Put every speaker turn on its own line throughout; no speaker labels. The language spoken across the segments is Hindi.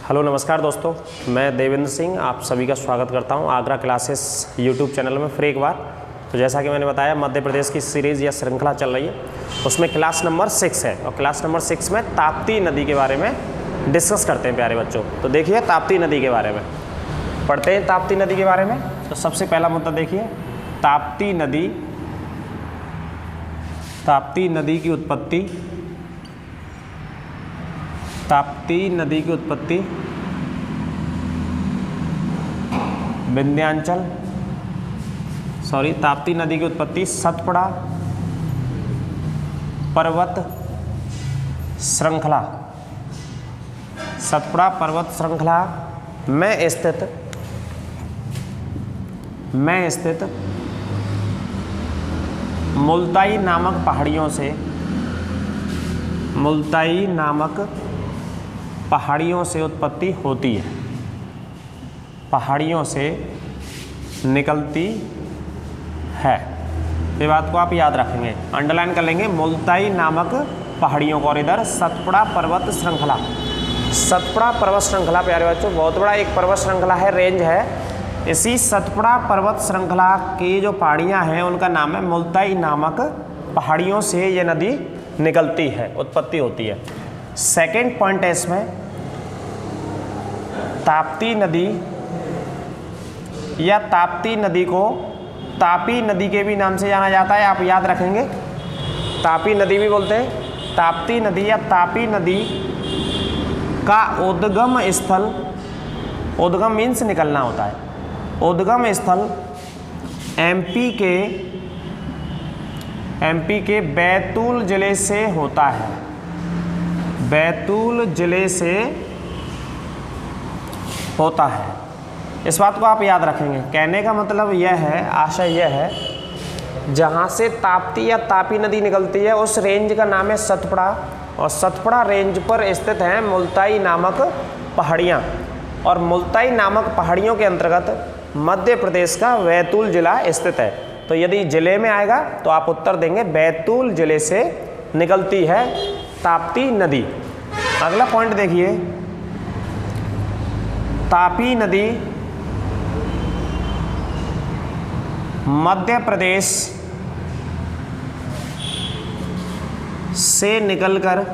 हेलो नमस्कार दोस्तों, मैं देवेंद्र सिंह आप सभी का स्वागत करता हूं आगरा क्लासेस यूट्यूब चैनल में फिर एक बार। तो जैसा कि मैंने बताया, मध्य प्रदेश की सीरीज़ या श्रृंखला चल रही है, उसमें क्लास नंबर 6 है और क्लास नंबर 6 में ताप्ती नदी के बारे में डिस्कस करते हैं प्यारे बच्चों। तो देखिए ताप्ती नदी के बारे में पढ़ते हैं। ताप्ती नदी के बारे में तो सबसे पहला मुद्दा देखिए, ताप्ती नदी की उत्पत्ति। ताप्ती नदी की उत्पत्ति ताप्ती नदी की उत्पत्ति सतपुड़ा पर्वत श्रृंखला, सतपुड़ा पर्वत श्रृंखला में स्थित मुल्ताई नामक पहाड़ियों से उत्पत्ति होती है, पहाड़ियों से निकलती है। ये बात को आप याद रखेंगे, अंडरलाइन कर लेंगे, मुल्ताई नामक पहाड़ियों को। और इधर सतपुड़ा पर्वत श्रृंखला, सतपुड़ा पर्वत श्रृंखला प्यारे बच्चों बहुत बड़ा एक पर्वत श्रृंखला है, रेंज है। इसी सतपुड़ा पर्वत श्रृंखला की जो पहाड़ियाँ हैं उनका नाम है मुल्ताई नामक पहाड़ियों से ये नदी निकलती है, उत्पत्ति होती है। सेकेंड पॉइंट है इसमें, ताप्ती नदी या ताप्ती नदी को तापी नदी के भी नाम से जाना जाता है, आप याद रखेंगे। तापी नदी भी बोलते हैं। ताप्ती नदी या तापी नदी का उद्गम स्थल, उद्गम मीन्स निकलना होता है, उद्गम स्थल एमपी के बैतूल जिले से होता है, बैतूल जिले से होता है। इस बात को आप याद रखेंगे। कहने का मतलब यह है, आशय यह है, जहाँ से ताप्ती या तापी नदी निकलती है उस रेंज का नाम है सतपुड़ा, और सतपुड़ा रेंज पर स्थित हैं मुल्ताई नामक पहाड़ियाँ, और मुल्ताई नामक पहाड़ियों के अंतर्गत मध्य प्रदेश का बैतूल जिला स्थित है। तो यदि जिले में आएगा तो आप उत्तर देंगे बैतूल जिले से निकलती है ताप्ती नदी। अगला पॉइंट देखिए, तापी नदी मध्य प्रदेश से निकलकर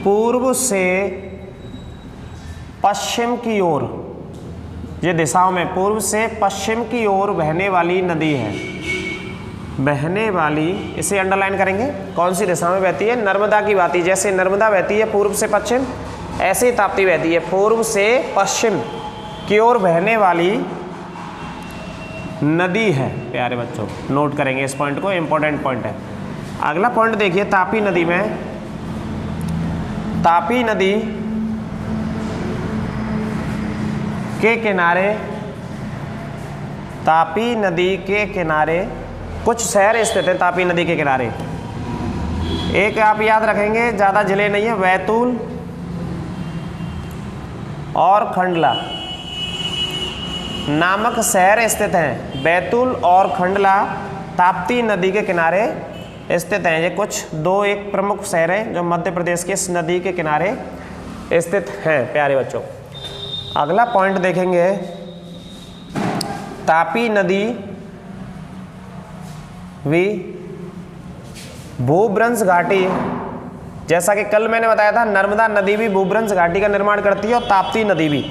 पूर्व से पश्चिम की ओर, ये दिशाओं में पूर्व से पश्चिम की ओर बहने वाली नदी है, बहने वाली। इसे अंडरलाइन करेंगे, कौन सी दिशा में बहती है? नर्मदा की बात, जैसे नर्मदा बहती है पूर्व से पश्चिम, ऐसे ही ताप्ती बहती है पूर्व से पश्चिम की ओर बहने वाली नदी है प्यारे बच्चों। नोट करेंगे इस पॉइंट को, इंपॉर्टेंट पॉइंट है। अगला पॉइंट देखिए, तापी नदी में, तापी नदी के किनारे, तापी नदी के किनारे कुछ शहर स्थित हैं। तापी नदी के किनारे एक आप याद रखेंगे, ज़्यादा जिले नहीं है, बैतूल और खंडला नामक शहर स्थित हैं। बैतूल और खंडला ताप्ती नदी के किनारे स्थित हैं। ये कुछ दो एक प्रमुख शहर हैं जो मध्य प्रदेश के इस नदी के किनारे स्थित हैं प्यारे बच्चों। अगला पॉइंट देखेंगे, तापी नदी भी भूभ्रंश घाटी, जैसा कि कल मैंने बताया था, नर्मदा नदी भी भूभ्रंश घाटी का निर्माण करती है और ताप्ती नदी भी।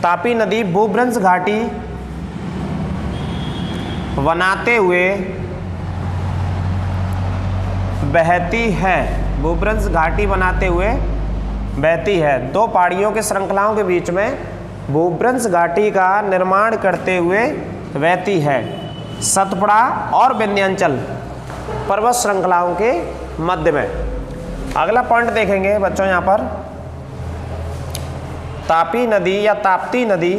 तापी नदी भूभ्रंश घाटी बनाते हुए बहती है, भूभ्रंश घाटी बनाते हुए बहती है। दो पहाड़ियों के श्रृंखलाओं के बीच में भूभ्रंश घाटी का निर्माण करते हुए बहती है, सतपुड़ा और विंध्याचल पर्वत श्रृंखलाओं के मध्य में। अगला पॉइंट देखेंगे बच्चों, यहाँ पर तापी नदी या ताप्ती नदी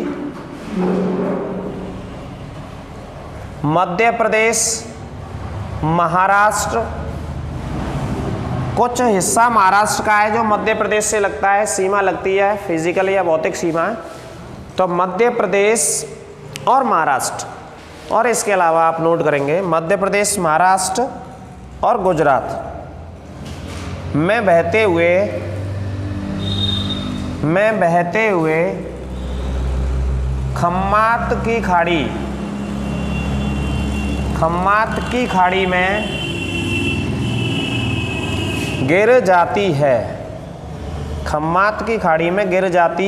मध्य प्रदेश, महाराष्ट्र, कुछ हिस्सा महाराष्ट्र का है जो मध्य प्रदेश से लगता है, सीमा लगती है, फिजिकल या भौतिक सीमा है। तो मध्य प्रदेश और महाराष्ट्र, और इसके अलावा आप नोट करेंगे मध्य प्रदेश, महाराष्ट्र और गुजरात में बहते हुए खम्मात की खाड़ी में गिर जाती है। खम्मात की खाड़ी में गिर जाती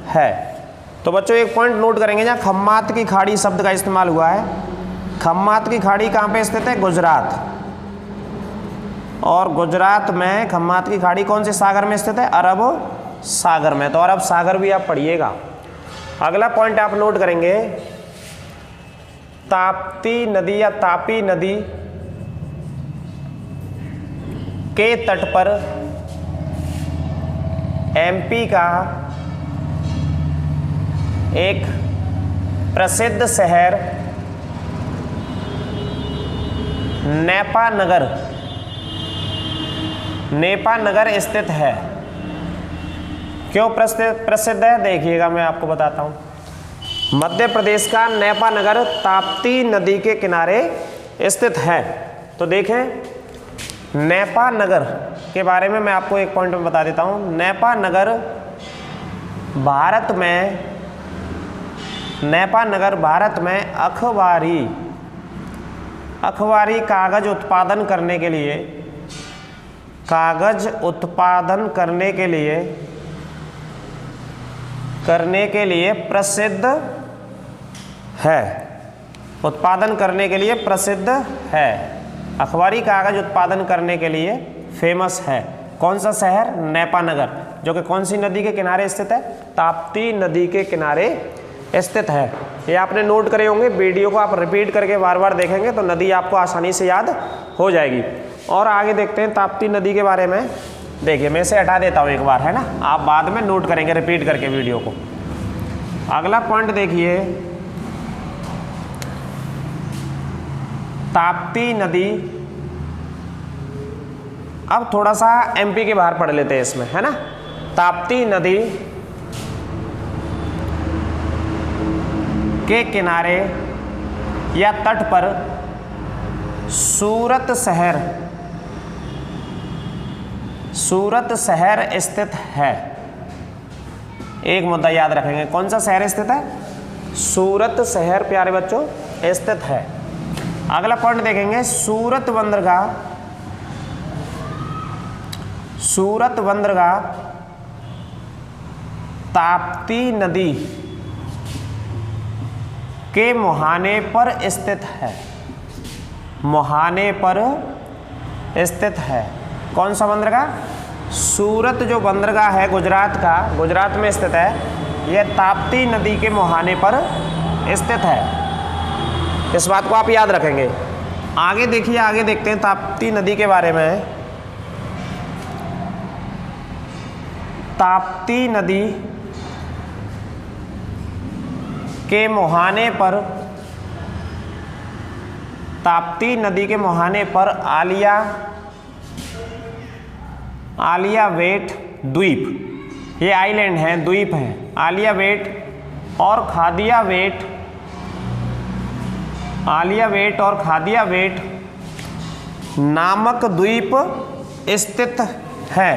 है। तो बच्चों एक पॉइंट नोट करेंगे, जहाँ खम्मात की खाड़ी शब्द का इस्तेमाल हुआ है, खम्मात की खाड़ी कहाँ पे स्थित है? गुजरात। और गुजरात में खम्मात की खाड़ी कौन से सागर में स्थित है? अरब सागर में। तो अरब सागर भी आप पढ़िएगा। अगला पॉइंट आप नोट करेंगे, ताप्ती नदी या तापी नदी के तट पर एमपी का एक प्रसिद्ध शहर नेपा नगर स्थित है। क्यों प्रसिद्ध है? देखिएगा, मैं आपको बताता हूँ। मध्य प्रदेश का नेपा नगर ताप्ती नदी के किनारे स्थित है। तो देखें, नेपा नगर के बारे में मैं आपको एक पॉइंट में बता देता हूँ। नेपा नगर भारत में अखबारी कागज उत्पादन करने के लिए प्रसिद्ध है। उत्पादन करने के लिए प्रसिद्ध है। अखबारी कागज उत्पादन करने के लिए फेमस है। कौन सा शहर? नेपा नगर, जो कि कौन सी नदी के किनारे स्थित है? ताप्ती नदी के किनारे स्थित है। ये आपने नोट करे होंगे। वीडियो को आप रिपीट करके बार बार देखेंगे तो नदी आपको आसानी से याद हो जाएगी। और आगे देखते हैं ताप्ती नदी के बारे में। देखिए, मैं इसे हटा देता हूँ एक बार, है ना, आप बाद में नोट करेंगे रिपीट करके वीडियो को। अगला पॉइंट देखिए, ताप्ती नदी। अब थोड़ा सा एमपी के बाहर पढ़ लेते हैं इसमें, है ना। ताप्ती नदी के किनारे या तट पर सूरत शहर स्थित है। एक मुद्दा याद रखेंगे, कौन सा शहर स्थित है? सूरत शहर प्यारे बच्चों स्थित है। अगला पॉइंट देखेंगे, सूरत बंदरगाह ताप्ती नदी के मुहाने पर स्थित है। कौन सा बंदरगाह? सूरत जो बंदरगाह है गुजरात में स्थित है, यह ताप्ती नदी के मुहाने पर स्थित है। इस बात को आप याद रखेंगे। आगे देखिए, आगे देखते हैं ताप्ती नदी के बारे में। ताप्ती नदी के मुहाने पर आलियावेट द्वीप, ये आइलैंड है, द्वीप है। आलियावेट और खादियावेट नामक द्वीप स्थित है।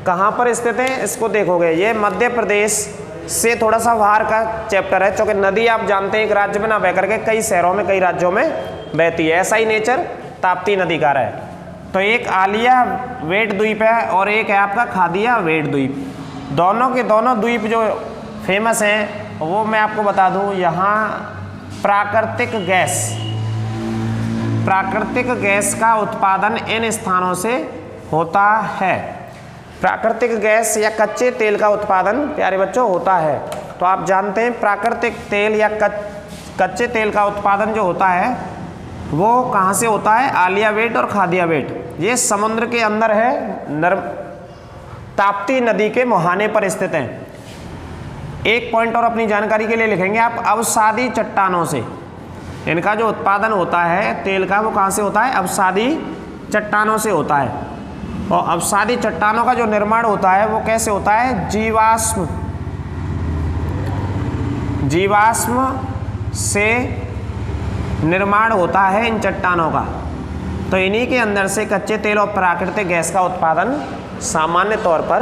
कहाँ पर स्थित है इसको देखोगे, ये मध्य प्रदेश से थोड़ा सा बाहर का चैप्टर है, क्योंकि नदी आप जानते हैं एक राज्य में ना बह करके कई शहरों में कई राज्यों में बहती है। ऐसा ही नेचर ताप्ती नदी का है। तो एक आलियावेट द्वीप है और एक है आपका खादियावेट द्वीप। दोनों के दोनों द्वीप जो फेमस हैं वो मैं आपको बता दूं। यहाँ प्राकृतिक गैस का उत्पादन इन स्थानों से होता है। प्राकृतिक गैस या कच्चे तेल का उत्पादन प्यारे बच्चों होता है। तो आप जानते हैं प्राकृतिक तेल या कच्चे तेल का उत्पादन जो होता है वो कहाँ से होता है? आलियावेट और खादियावेट। ये समुद्र के अंदर है, ताप्ती नदी के मुहाने पर स्थित हैं। एक पॉइंट और अपनी जानकारी के लिए लिखेंगे आप, अवसादी चट्टानों से इनका जो उत्पादन होता है तेल का, वो कहाँ से होता है? अवसादी चट्टानों से होता है। और अवसादी चट्टानों का जो निर्माण होता है वो कैसे होता है? जीवाश्म से निर्माण होता है इन चट्टानों का। तो इन्हीं के अंदर से कच्चे तेल और प्राकृतिक गैस का उत्पादन सामान्य तौर पर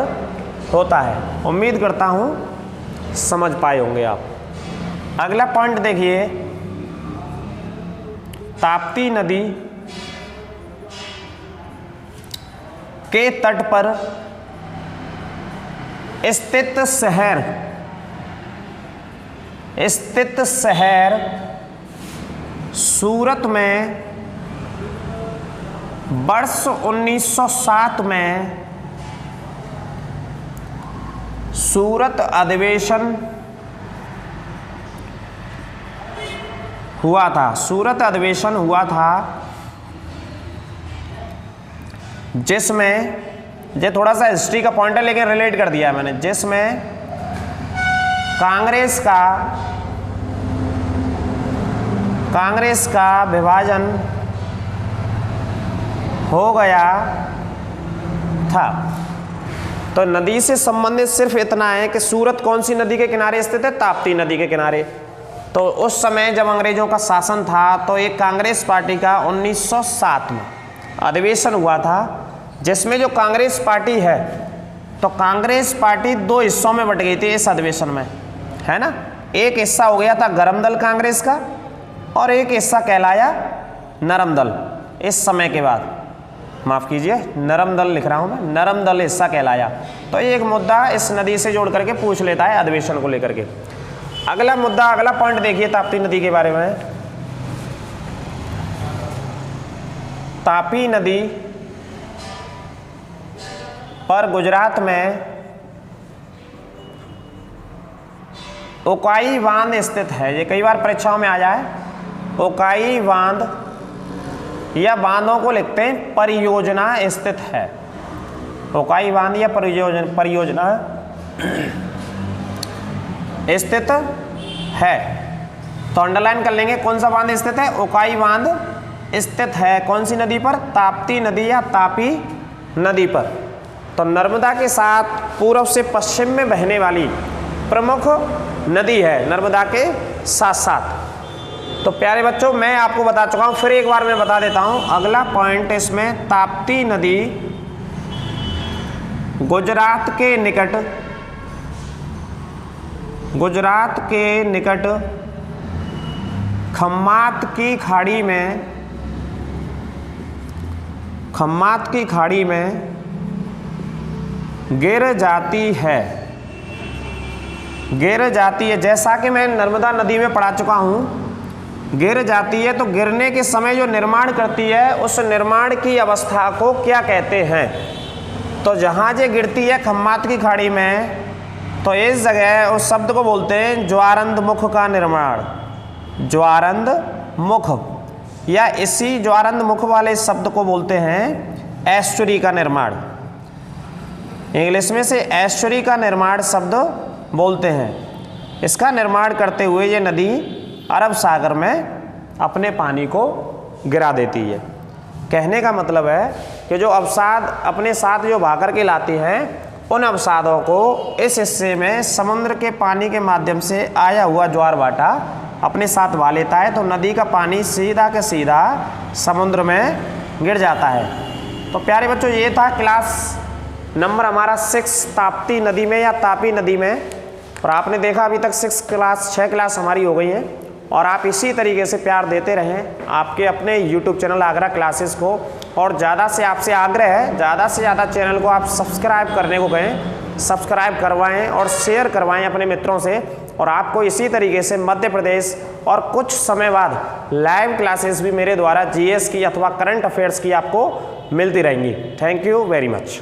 होता है। उम्मीद करता हूँ समझ पाए होंगे आप। अगला पॉइंट देखिए, ताप्ती नदी के तट पर स्थित शहर सूरत में वर्ष 1907 में सूरत अधिवेशन हुआ था, जिसमें, ये थोड़ा सा हिस्ट्री का पॉइंट है लेकिन रिलेट कर दिया है मैंने, जिसमें कांग्रेस का विभाजन हो गया था। तो नदी से संबंधित सिर्फ इतना है कि सूरत कौन सी नदी के किनारे स्थित है? ताप्ती नदी के किनारे। तो उस समय जब अंग्रेजों का शासन था तो एक कांग्रेस पार्टी का 1907 में अधिवेशन हुआ था, जिसमें जो कांग्रेस पार्टी है, तो कांग्रेस पार्टी दो हिस्सों में बट गई थी इस अधिवेशन में, है ना। एक हिस्सा हो गया था गरम दल कांग्रेस का और एक हिस्सा कहलाया नरम दल। इस समय के बाद, माफ कीजिए, नरम दल लिख रहा हूं मैं, नरम दल हिस्सा कहलाया। तो एक मुद्दा इस नदी से जोड़ करके पूछ लेता है अधिवेशन को लेकर के। अगला मुद्दा, अगला पॉइंट देखिए ताप्ती नदी के बारे में। तापी नदी पर गुजरात में उकाई बांध स्थित है। ये कई बार परीक्षाओं में आ जाए। उकाई बांध या बांधों को लिखते हैं परियोजना स्थित है। उकाई बांध या परियोजना स्थित है। तो अंडरलाइन कर लेंगे कौन सा बांध स्थित है? उकाई बांध स्थित है। कौन सी नदी पर? ताप्ती नदी या तापी नदी पर। तो नर्मदा के साथ पूर्व से पश्चिम में बहने वाली प्रमुख नदी है, नर्मदा के साथ साथ। तो प्यारे बच्चों, मैं आपको बता चुका हूं, फिर एक बार मैं बता देता हूं। अगला पॉइंट इसमें, ताप्ती नदी गुजरात के निकट खम्मात की खाड़ी में गिर जाती है। जैसा कि मैं नर्मदा नदी में पढ़ा चुका हूं, गिर जाती है। तो गिरने के समय जो निर्माण करती है, उस निर्माण की अवस्था को क्या कहते हैं? तो जहाँ ये गिरती है खम्मात की खाड़ी में, तो इस जगह उस शब्द को बोलते हैं ज्वारंद मुख का निर्माण। ज्वारंद मुख, या इसी ज्वारंद मुख वाले शब्द को बोलते हैं एस्चुरी का निर्माण। इंग्लिश में से एस्चुरी का निर्माण शब्द बोलते हैं। इसका निर्माण करते हुए ये नदी अरब सागर में अपने पानी को गिरा देती है। कहने का मतलब है कि जो अवसाद अपने साथ जो बहा कर के लाती हैं, उन अवसादों को इस हिस्से में समुद्र के पानी के माध्यम से आया हुआ ज्वार भाटा अपने साथ बहा लेता है। तो नदी का पानी सीधा के सीधा समुद्र में गिर जाता है। तो प्यारे बच्चों, ये था क्लास नंबर हमारा 6 ताप्ती नदी में या तापी नदी में। और आपने देखा अभी तक 6 क्लास हमारी हो गई हैं। और आप इसी तरीके से प्यार देते रहें आपके अपने YouTube चैनल आगरा क्लासेस को। और ज़्यादा से आपसे आग्रह है, ज़्यादा से ज़्यादा चैनल को आप सब्सक्राइब करने को कहें, सब्सक्राइब करवाएं और शेयर करवाएं अपने मित्रों से। और आपको इसी तरीके से मध्य प्रदेश और कुछ समय बाद लाइव क्लासेस भी मेरे द्वारा GS की अथवा करंट अफेयर्स की आपको मिलती रहेंगी। Thank you very much.